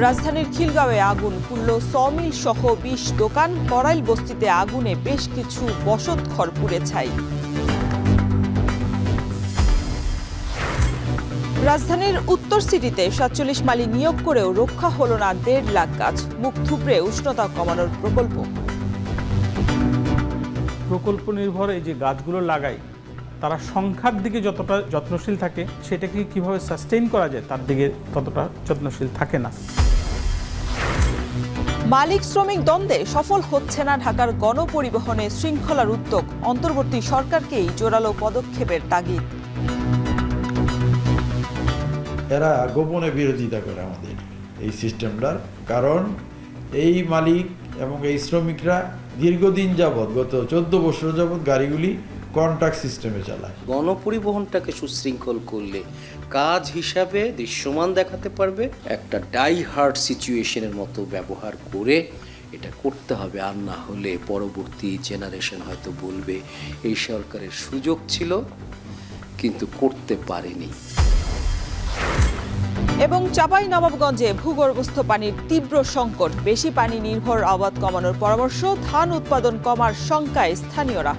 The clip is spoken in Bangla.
রাজধানীর খিলগাঁওয়ে আগুন, পুড়ল সমিল সহ ২০ দোকান। করাইল বস্তিতে আগুনে বেশ কিছু বসতঘর পুড়ে ছাই। রাজধানীর উত্তর সিটিতে ৪৭ মালি নিয়োগ করেও রক্ষা হলো না ১.৫ লাখ গাছ। মুখ থুবড়ে উষ্ণতা কমানোর প্রকল্প। প্রকল্প নির্ভর এই যে গাছগুলো লাগাই, তারা সংখ্যার দিকে যতটা যত্নশীল থাকে, সেটাকে কিভাবে সাস্টেইন করা যায় তার দিকে ততটা যত্নশীল থাকে না। মালিক শ্রমিক দ্বন্দ্বে সফল হচ্ছে না ঢাকার গণপরিবহনে শৃঙ্খলার উদ্যোগ। অন্তর্বর্তী সরকারকেই জোরালো পদক্ষেপের তাগিদ। এরা গোপনে বিরোধিতা করে আমাদের এই সিস্টেমটার, কারণ এই মালিক এবং এই শ্রমিকরা দীর্ঘদিন যাবৎ, গত 14 বছর যাবৎ গাড়িগুলি কন্ট্রাক্ট সিস্টেমে চালায়। গণপরিবহনটাকে সুশৃঙ্খল করলে কাজ হিসাবে দৃশ্যমান দেখাতে পারবে, একটা ডাই হার্ড সিচুয়েশনের মতো ব্যবহার করে এটা করতে হবে। আর না হলে পরবর্তী জেনারেশন হয়তো বলবে এই সরকারের সুযোগ ছিল কিন্তু করতে পারেনি। এবং চাঁপাইনবাবগঞ্জে ভূগর্ভস্থ পানির তীব্র সংকট। বেশি পানি নির্ভর আবাদ কমানোর পরামর্শ, ধান উৎপাদন কমার শঙ্কায় স্থানীয়রা।